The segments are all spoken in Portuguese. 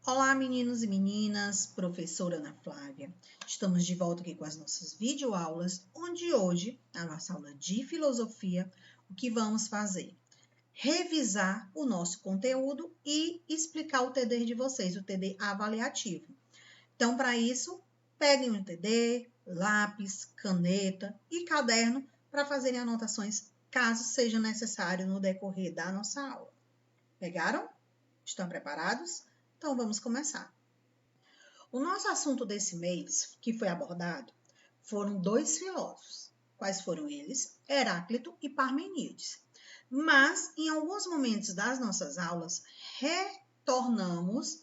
Olá, meninos e meninas, professora Ana Flávia. Estamos de volta aqui com as nossas videoaulas, onde hoje, na nossa aula de filosofia, o que vamos fazer? Revisar o nosso conteúdo e explicar o TD de vocês, o TD avaliativo. Então, para isso, peguem um TD, lápis, caneta e caderno para fazerem anotações, caso seja necessário no decorrer da nossa aula. Pegaram? Estão preparados? Então, vamos começar. O nosso assunto desse mês, que foi abordado, foram dois filósofos. Quais foram eles? Heráclito e Parmenídes. Mas, em alguns momentos das nossas aulas, retornamos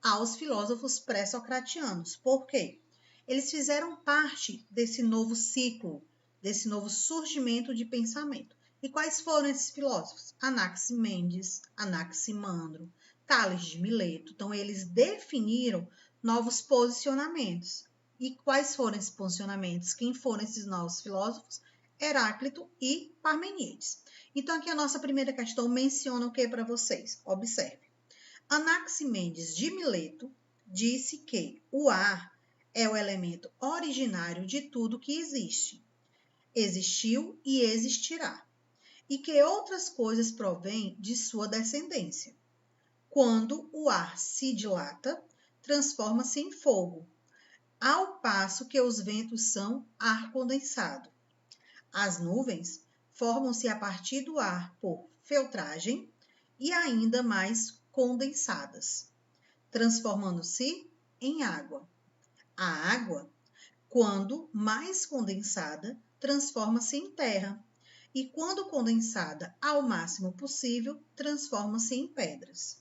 aos filósofos pré-socratianos. Por quê? Eles fizeram parte desse novo ciclo, desse novo surgimento de pensamento. E quais foram esses filósofos? Anaximenes, Anaximandro, Tales de Mileto. Então, eles definiram novos posicionamentos. E quais foram esses posicionamentos? Quem foram esses novos filósofos? Heráclito e Parmenídes. Então, aqui a nossa primeira questão menciona o que para vocês? Observe. Anaximenes de Mileto disse que o ar é o elemento originário de tudo que existe. Existiu e existirá. E que outras coisas provêm de sua descendência. Quando o ar se dilata, transforma-se em fogo, ao passo que os ventos são ar condensado. As nuvens formam-se a partir do ar por filtragem e ainda mais condensadas, transformando-se em água. A água, quando mais condensada, transforma-se em terra e, quando condensada ao máximo possível, transforma-se em pedras.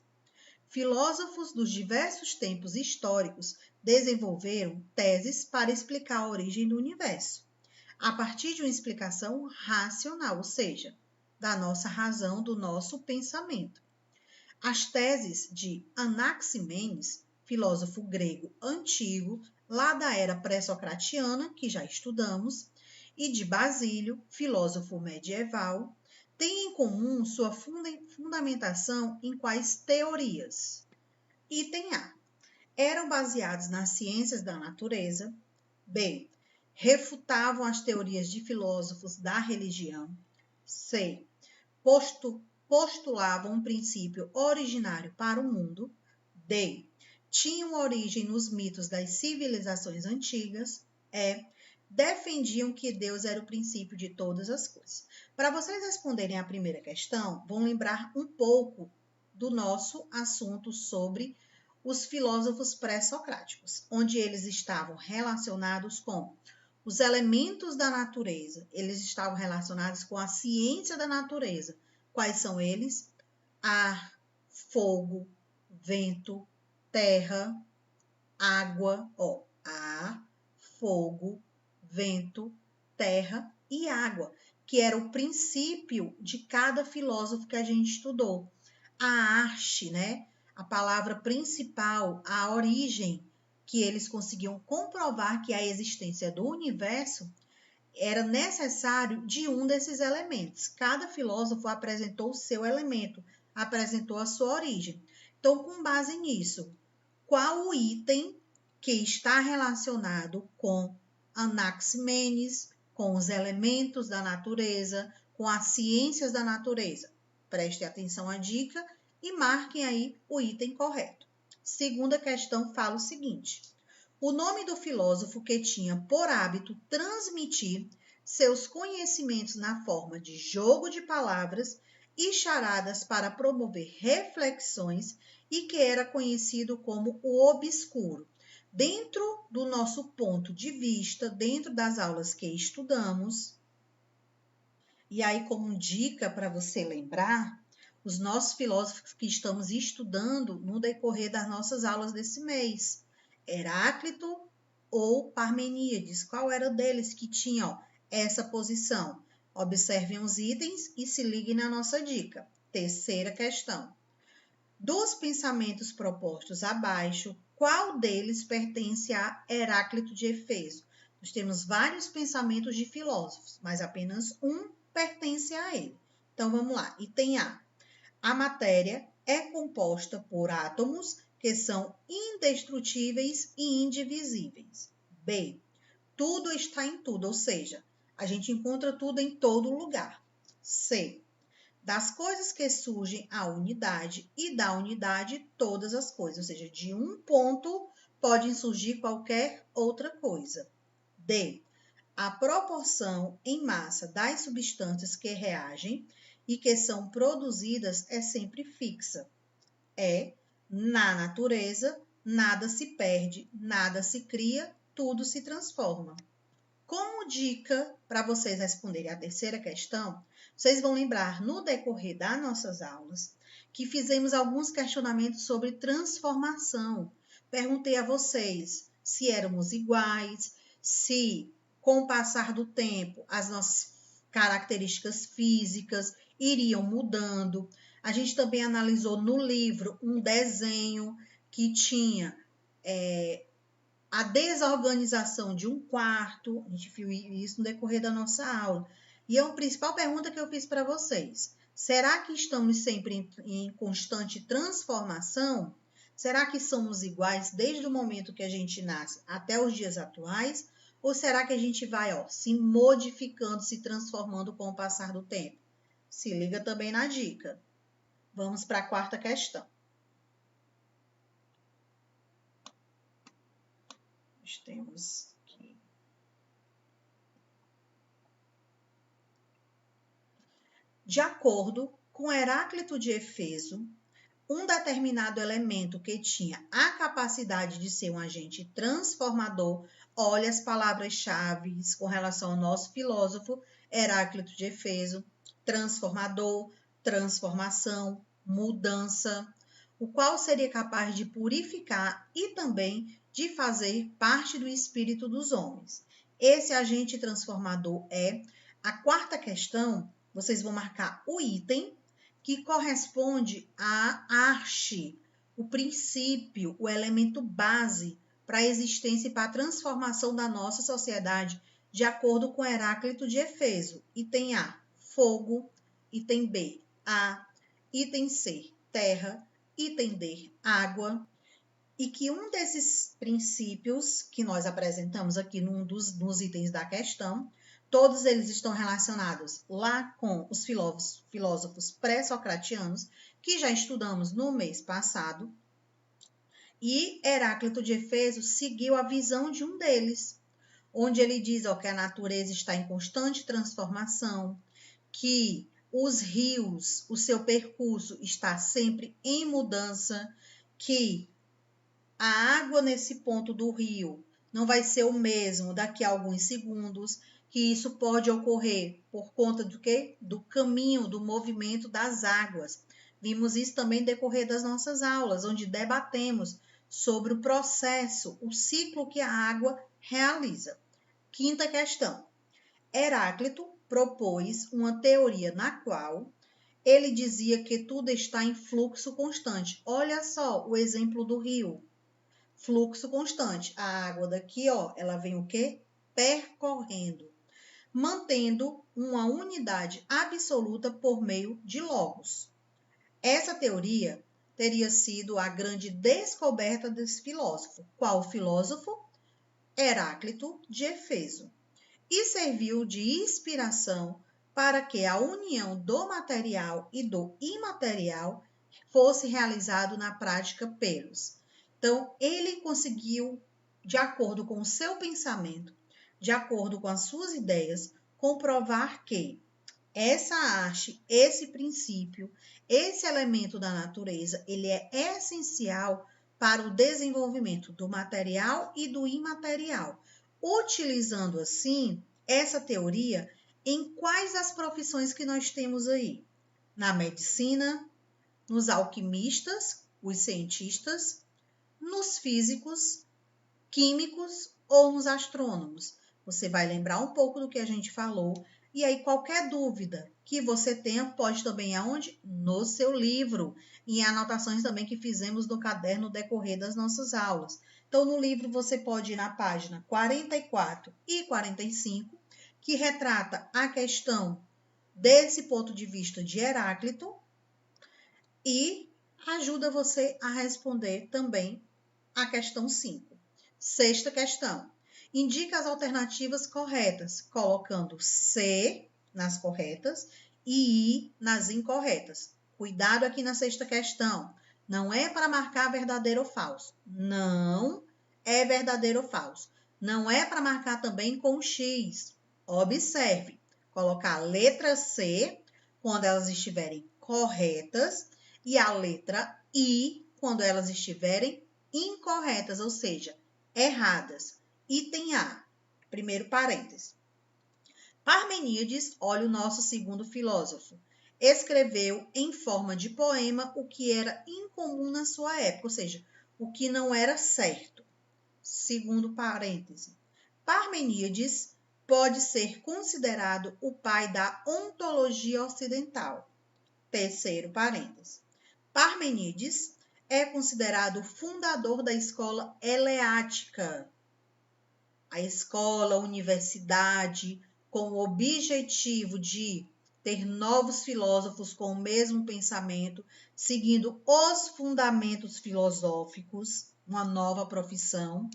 Filósofos dos diversos tempos históricos desenvolveram teses para explicar a origem do universo, a partir de uma explicação racional, ou seja, da nossa razão, do nosso pensamento. As teses de Anaximenes, filósofo grego antigo, lá da era pré-socratiana, que já estudamos, e de Basílio, filósofo medieval, têm em comum sua fundamentação em quais teorias? Item A. Eram baseados nas ciências da natureza. B. Refutavam as teorias de filósofos da religião. C. Postulavam um princípio originário para o mundo. D. Tinham origem nos mitos das civilizações antigas. E. Defendiam que Deus era o princípio de todas as coisas. Para vocês responderem à primeira questão, vão lembrar um pouco do nosso assunto sobre os filósofos pré-socráticos, onde eles estavam relacionados com os elementos da natureza, eles estavam relacionados com a ciência da natureza. Quais são eles? Ar, fogo, vento, terra, água, ar, fogo, vento, terra e água, que era o princípio de cada filósofo que a gente estudou. A arte, né? A palavra principal, a origem, que eles conseguiam comprovar que a existência do universo era necessário de um desses elementos. Cada filósofo apresentou o seu elemento, apresentou a sua origem. Então, com base nisso, qual o item que está relacionado com Anaximenes, com os elementos da natureza, com as ciências da natureza? Preste atenção à dica e marquem aí o item correto. Segunda questão fala o seguinte: o nome do filósofo que tinha por hábito transmitir seus conhecimentos na forma de jogo de palavras e charadas para promover reflexões e que era conhecido como o obscuro. Dentro do nosso ponto de vista, dentro das aulas que estudamos, e aí como dica para você lembrar, os nossos filósofos que estamos estudando no decorrer das nossas aulas desse mês, Heráclito ou Parmeníades, qual era deles que tinha essa posição? Observem os itens e se liguem na nossa dica. Terceira questão. Dos pensamentos propostos abaixo, qual deles pertence a Heráclito de Éfeso? Nós temos vários pensamentos de filósofos, mas apenas um pertence a ele. Então, vamos lá. Item A. A matéria é composta por átomos que são indestrutíveis e indivisíveis. B, tudo está em tudo, ou seja, a gente encontra tudo em todo lugar. C, das coisas que surgem a unidade e da unidade todas as coisas, ou seja, de um ponto pode surgir qualquer outra coisa. D, a proporção em massa das substâncias que reagem e que são produzidas é sempre fixa. E, na natureza, nada se perde, nada se cria, tudo se transforma. Como dica para vocês responderem a terceira questão, vocês vão lembrar no decorrer das nossas aulas que fizemos alguns questionamentos sobre transformação. Perguntei a vocês se éramos iguais, se com o passar do tempo as nossas características físicas iriam mudando. A gente também analisou no livro um desenho que tinha a desorganização de um quarto, a gente viu isso no decorrer da nossa aula. E a principal pergunta que eu fiz para vocês: será que estamos sempre em constante transformação? Será que somos iguais desde o momento que a gente nasce até os dias atuais? Ou será que a gente vai se modificando, se transformando com o passar do tempo? Se liga também na dica. Vamos para a quarta questão. Temos aqui. De acordo com Heráclito de Éfeso, um determinado elemento que tinha a capacidade de ser um agente transformador, olha as palavras-chave com relação ao nosso filósofo Heráclito de Éfeso: transformador, transformação, mudança, o qual seria capaz de purificar e também de fazer parte do espírito dos homens. Esse agente transformador é a quarta questão. Vocês vão marcar o item que corresponde à arte, o princípio, o elemento base para a existência e para a transformação da nossa sociedade, de acordo com Heráclito de Éfeso. Item A, fogo. Item B, ar. Item C, terra. Item D, água. E que um desses princípios que nós apresentamos aqui nos itens da questão, todos eles estão relacionados lá com os filósofos pré-socratianos, que já estudamos no mês passado. E Heráclito de Éfeso seguiu a visão de um deles, onde ele diz que a natureza está em constante transformação, que os rios, o seu percurso está sempre em mudança, que a água nesse ponto do rio não vai ser o mesmo daqui a alguns segundos, que isso pode ocorrer por conta do quê? Do caminho, do movimento das águas. Vimos isso também no decorrer das nossas aulas, onde debatemos sobre o processo, o ciclo que a água realiza. Quinta questão. Heráclito propôs uma teoria na qual ele dizia que tudo está em fluxo constante. Olha só o exemplo do rio. Fluxo constante. A água daqui, ela vem o quê? Percorrendo, mantendo uma unidade absoluta por meio de logos. Essa teoria teria sido a grande descoberta desse filósofo. Qual filósofo? Heráclito de Éfeso. E serviu de inspiração para que a união do material e do imaterial fosse realizado na prática pelos. Então, ele conseguiu, de acordo com o seu pensamento, de acordo com as suas ideias, comprovar que essa arte, esse princípio, esse elemento da natureza, ele é essencial para o desenvolvimento do material e do imaterial, utilizando assim essa teoria em quais as profissões que nós temos aí? Na medicina, nos alquimistas, os cientistas, nos físicos, químicos ou nos astrônomos. Você vai lembrar um pouco do que a gente falou. E aí, qualquer dúvida que você tenha, pode também aonde? No seu livro. E em anotações também que fizemos no caderno no decorrer das nossas aulas. Então, no livro você pode ir na página 44 e 45, que retrata a questão desse ponto de vista de Heráclito. E ajuda você a responder também a questão 5. Sexta questão. Indica as alternativas corretas, colocando C nas corretas e I nas incorretas. Cuidado aqui na sexta questão. Não é para marcar verdadeiro ou falso. Não é verdadeiro ou falso. Não é para marcar também com X. Observe. Colocar a letra C quando elas estiverem corretas e a letra I quando elas estiverem incorretas, ou seja, erradas. Item A, primeiro parêntese. Parmeníades, olha o nosso segundo filósofo, escreveu em forma de poema o que era incomum na sua época, ou seja, o que não era certo. Segundo parêntese. Parmeníades pode ser considerado o pai da ontologia ocidental. Terceiro parêntese. Parmeníades é considerado o fundador da escola eleática, a escola, universidade, com o objetivo de ter novos filósofos com o mesmo pensamento, seguindo os fundamentos filosóficos, uma nova profissão.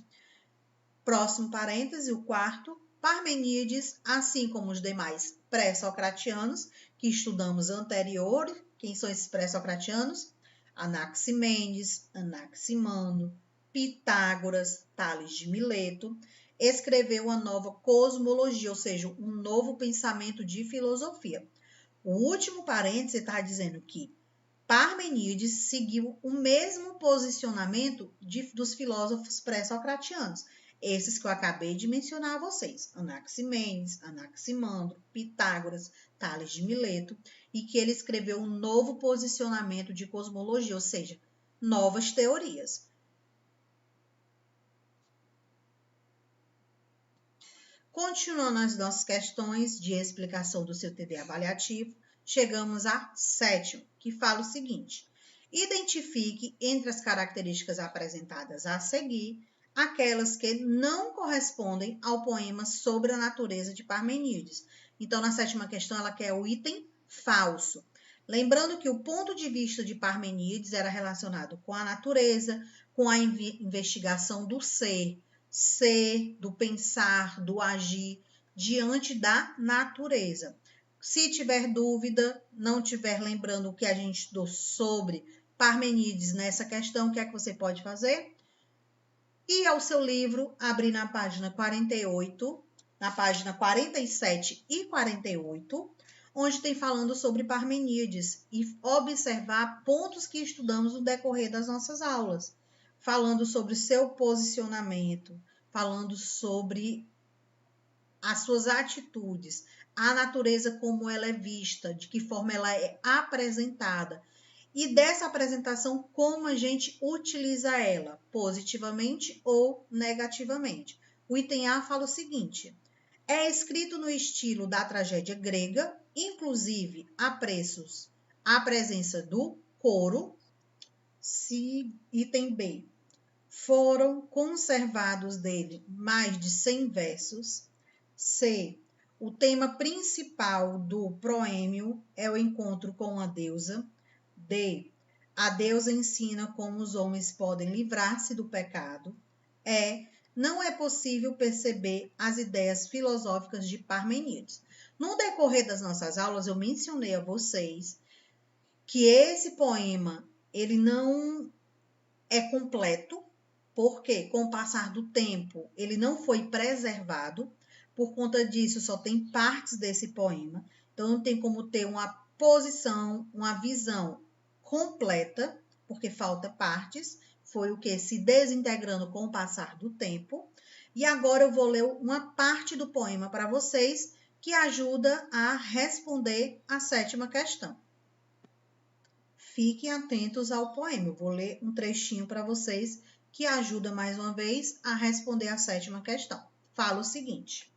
Próximo parêntese, o quarto, Parmeníades, assim como os demais pré-socratianos, que estudamos anterior. Quem são esses pré-socratianos? Anaximenes, Anaximandro, Pitágoras, Tales de Mileto, escreveu uma nova cosmologia, ou seja, um novo pensamento de filosofia. O último parêntese está dizendo que Parmeníades seguiu o mesmo posicionamento dos filósofos pré-socratianos, esses que eu acabei de mencionar a vocês, Anaximenes, Anaximandro, Pitágoras, Tales de Mileto, e que ele escreveu um novo posicionamento de cosmologia, ou seja, novas teorias. Continuando as nossas questões de explicação do seu TD avaliativo, chegamos à sétima, que fala o seguinte: identifique entre as características apresentadas a seguir aquelas que não correspondem ao poema sobre a natureza de Parmeníades. Então, na sétima questão, ela quer o item falso. Lembrando que o ponto de vista de Parmeníades era relacionado com a natureza, com a investigação do ser, do pensar, do agir diante da natureza. Se tiver dúvida, não tiver lembrando o que a gente estudou sobre Parmeníades nessa questão, o que é que você pode fazer? Ir ao seu livro, abrir na página 48, na página 47 e 48, onde tem falando sobre Parmeníades e observar pontos que estudamos no decorrer das nossas aulas, falando sobre seu posicionamento, falando sobre as suas atitudes, a natureza como ela é vista, de que forma ela é apresentada. E dessa apresentação, como a gente utiliza ela, positivamente ou negativamente. O item A fala o seguinte: é escrito no estilo da tragédia grega, inclusive apreços a presença do coro. Item B. Foram conservados dele mais de 100 versos. C. O tema principal do proêmio é o encontro com a deusa. D. A deusa ensina como os homens podem livrar-se do pecado. E. Não é possível perceber as ideias filosóficas de Parmeníades. No decorrer das nossas aulas, eu mencionei a vocês que esse poema ele não é completo, porque com o passar do tempo ele não foi preservado. Por conta disso, só tem partes desse poema. Então, não tem como ter uma posição, uma visão completa, porque falta partes. Foi o que? Se desintegrando com o passar do tempo. E agora eu vou ler uma parte do poema para vocês, que ajuda a responder a sétima questão. Fiquem atentos ao poema. Eu vou ler um trechinho para vocês, que ajuda mais uma vez a responder a sétima questão. Fala o seguinte: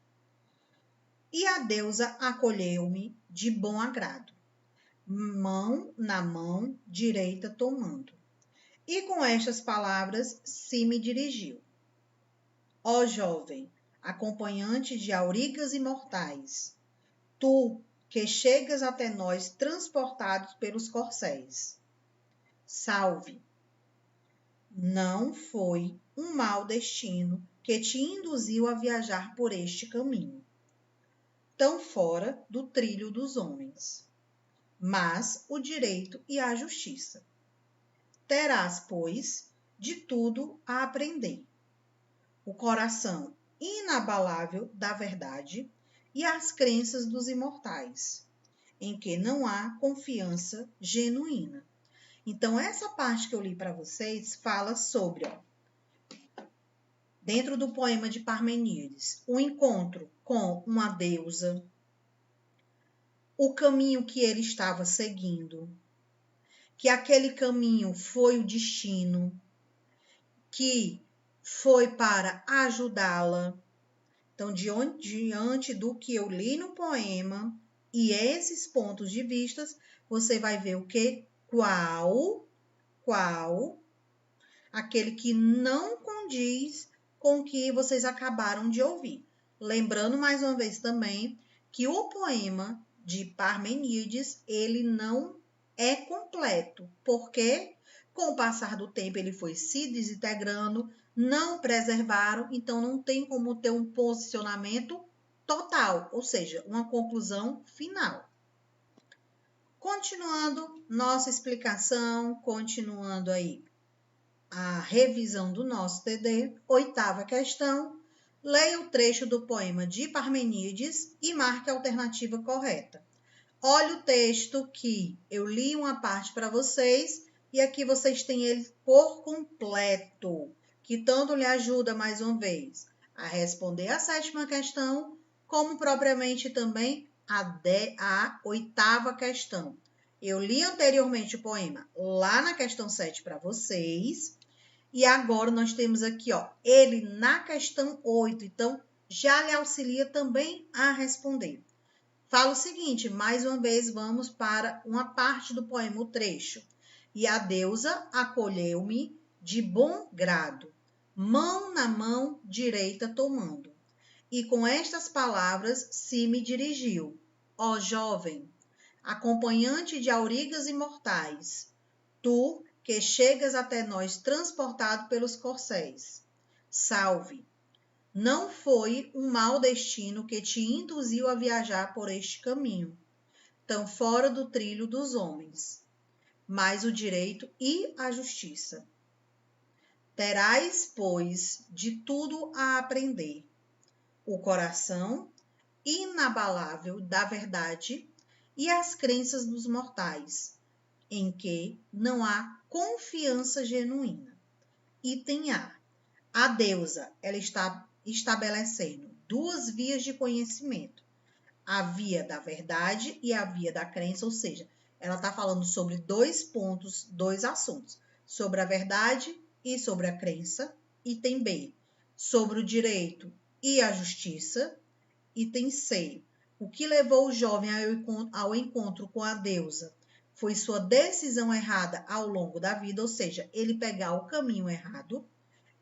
e a deusa acolheu-me de bom agrado, mão na mão direita tomando, e com estas palavras se me dirigiu: ó jovem, acompanhante de aurigas imortais, tu que chegas até nós transportados pelos corcéis, Salve! Não foi um mau destino que te induziu a viajar por este caminho, tão fora do trilho dos homens, mas o direito e a justiça. Terás, pois, de tudo a aprender. O coração inabalável da verdade e as crenças dos imortais, em que não há confiança genuína. Então, essa parte que eu li para vocês fala sobre, dentro do poema de Parmeníades, o encontro com uma deusa, o caminho que ele estava seguindo, que aquele caminho foi o destino, que foi para ajudá-la. Então, diante do que eu li no poema e esses pontos de vista, você vai ver o que? Qual aquele que não condiz com o que vocês acabaram de ouvir. Lembrando mais uma vez também que o poema de Parmeníades, ele não é completo, porque com o passar do tempo ele foi se desintegrando, não preservaram, então não tem como ter um posicionamento total, ou seja, uma conclusão final. Continuando nossa explicação, continuando aí a revisão do nosso TD, 8ª questão, leia o trecho do poema de Parmeníades e marque a alternativa correta. Olha o texto que eu li uma parte para vocês e aqui vocês têm ele por completo, que tanto lhe ajuda, mais uma vez, a responder a 7ª questão, como propriamente também a 8ª questão. Eu li anteriormente o poema lá na questão 7 para vocês, e agora nós temos aqui, ele na questão 8, então já lhe auxilia também a responder. Fala o seguinte, mais uma vez vamos para uma parte do poema, o trecho. E a deusa acolheu-me de bom grado, mão na mão direita tomando. E com estas palavras se me dirigiu, ó jovem, acompanhante de aurigas imortais, tu que chegas até nós transportado pelos corcéis. Salve! Não foi um mau destino que te induziu a viajar por este caminho, tão fora do trilho dos homens, mas o direito e a justiça. Terás, pois, de tudo a aprender, o coração inabalável da verdade e as crenças dos mortais, em que não há confiança genuína. Item A. A deusa, ela está estabelecendo 2 vias de conhecimento. A via da verdade e a via da crença, ou seja, ela está falando sobre 2 pontos, 2 assuntos. Sobre a verdade e sobre a crença. Item B. Sobre o direito e a justiça. Item C. O que levou o jovem ao encontro com a deusa foi sua decisão errada ao longo da vida, ou seja, ele pegar o caminho errado.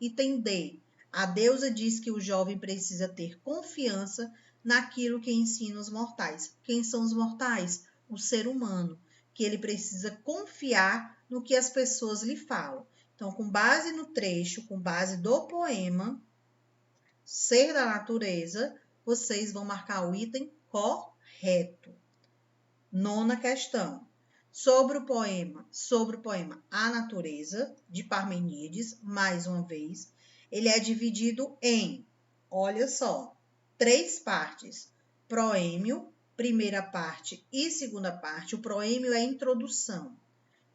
Item D. A deusa diz que o jovem precisa ter confiança naquilo que ensina os mortais. Quem são os mortais? O ser humano, que ele precisa confiar no que as pessoas lhe falam. Então, com base no trecho, com base do poema Ser da Natureza, vocês vão marcar o item correto. 9ª questão. Sobre o poema A Natureza, de Parmeníades, mais uma vez, ele é dividido em, olha só, 3 partes. Proêmio, primeira parte e segunda parte. O proêmio é a introdução.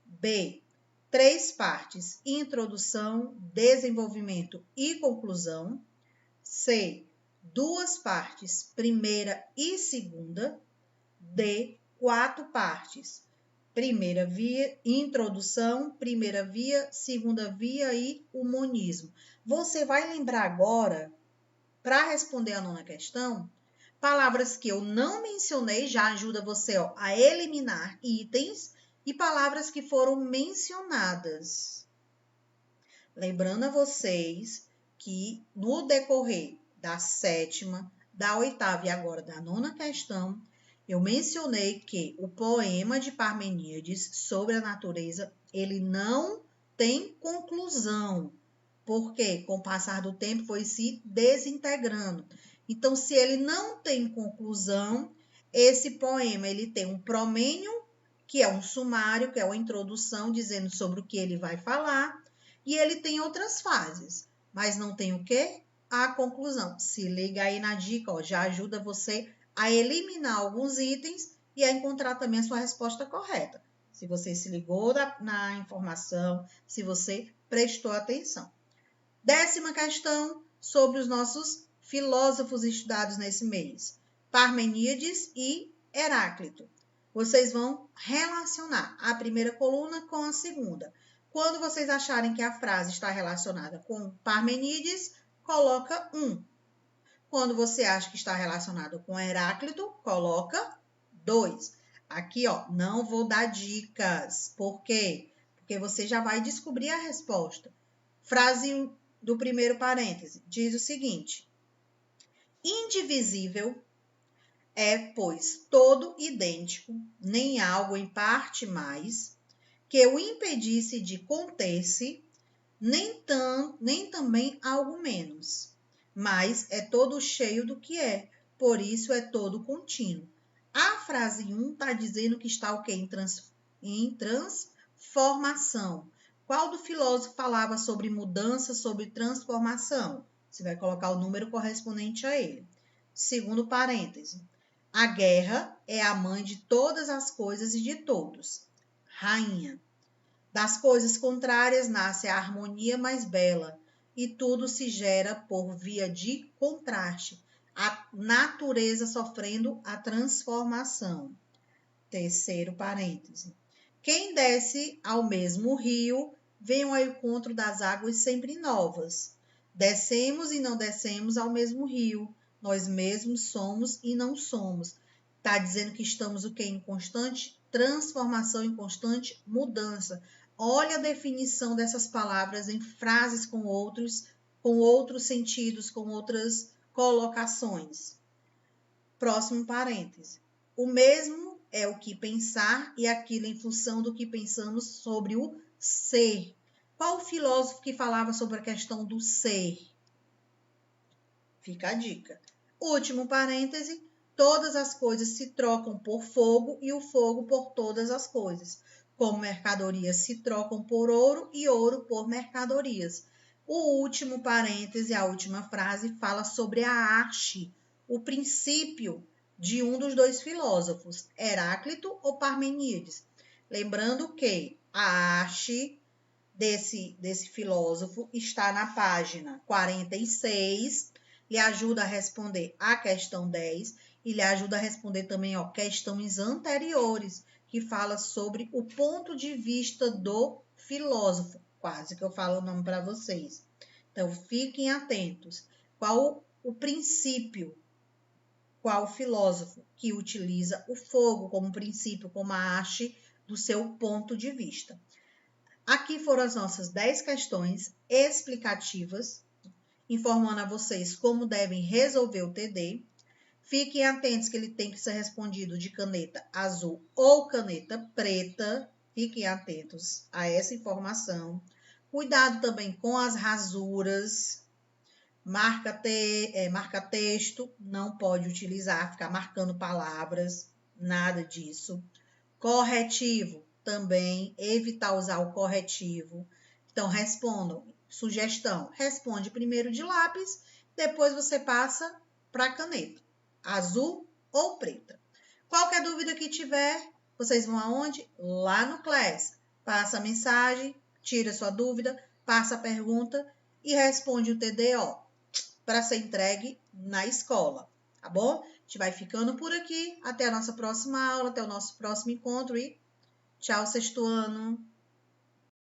B, 3 partes, introdução, desenvolvimento e conclusão. C, 2 partes, primeira e segunda. D, 4 partes. Primeira via, introdução, primeira via, segunda via e o monismo. Você vai lembrar agora, para responder a 9ª questão, palavras que eu não mencionei, já ajuda você a eliminar itens, e palavras que foram mencionadas. Lembrando a vocês que no decorrer da 7ª, da 8ª e agora da 9ª questão, eu mencionei que o poema de Parmeníades sobre a natureza ele não tem conclusão. Porque com o passar do tempo foi se desintegrando. Então, se ele não tem conclusão, esse poema ele tem um promênio, que é um sumário, que é uma introdução dizendo sobre o que ele vai falar, e ele tem outras fases, mas não tem o quê? A conclusão. Se liga aí na dica, ó, já ajuda você a eliminar alguns itens e a encontrar também a sua resposta correta. Se você se ligou na informação, se você prestou atenção. 10ª questão sobre os nossos filósofos estudados nesse mês. Parmeníades e Heráclito. Vocês vão relacionar a primeira coluna com a segunda. Quando vocês acharem que a frase está relacionada com Parmenídes, coloca 1. Quando você acha que está relacionado com Heráclito, coloca 2. Aqui, ó, não vou dar dicas. Por quê? Porque você já vai descobrir a resposta. Frase do primeiro parêntese diz o seguinte: indivisível é, pois, todo idêntico, nem algo em parte mais, que o impedisse de conter-se, nem também algo menos, mas é todo cheio do que é, por isso é todo contínuo. A frase 1 está dizendo que está o quê? Em transformação. Qual do filósofo falava sobre mudança, sobre transformação? Você vai colocar o número correspondente a ele. Segundo parêntese. A guerra é a mãe de todas as coisas e de todos. Rainha. Das coisas contrárias nasce a harmonia mais bela, e tudo se gera por via de contraste, a natureza sofrendo a transformação. Terceiro parêntese. Quem desce ao mesmo rio, vem ao encontro das águas sempre novas. Descemos e não descemos ao mesmo rio, nós mesmos somos e não somos. Está dizendo que estamos o quê? Em constante transformação, em constante mudança. Olha a definição dessas palavras em frases com outros sentidos, com outras colocações. Próximo parêntese. O mesmo é o que pensar e aquilo em função do que pensamos sobre o ser. Qual o filósofo que falava sobre a questão do ser? Fica a dica. Último parêntese. Todas as coisas se trocam por fogo e o fogo por todas as coisas. Como mercadorias se trocam por ouro e ouro por mercadorias. O último parêntese, a última frase, fala sobre a arte, o princípio de um dos dois filósofos, Heráclito ou Parmeníades. Lembrando que a arte desse filósofo está na página 46, lhe ajuda a responder a questão 10 e lhe ajuda a responder também questões anteriores, que fala sobre o ponto de vista do filósofo. Quase que eu falo o nome para vocês. Então, fiquem atentos. Qual o princípio? Qual filósofo que utiliza o fogo como princípio, como a haste do seu ponto de vista? Aqui foram as nossas 10 questões explicativas, informando a vocês como devem resolver o TD. Fiquem atentos que ele tem que ser respondido de caneta azul ou caneta preta. Fiquem atentos a essa informação. Cuidado também com as rasuras. Marca-texto, não pode utilizar, ficar marcando palavras, nada disso. Corretivo, também evitar usar o corretivo. Então, respondam. Sugestão, responde primeiro de lápis, depois você passa para caneta, azul ou preta. Qualquer dúvida que tiver, vocês vão aonde? Lá no Class. Passa a mensagem, tira sua dúvida, passa a pergunta e responde o TDO para ser entregue na escola, tá bom? A gente vai ficando por aqui. Até a nossa próxima aula, até o nosso próximo encontro e tchau, sexto ano!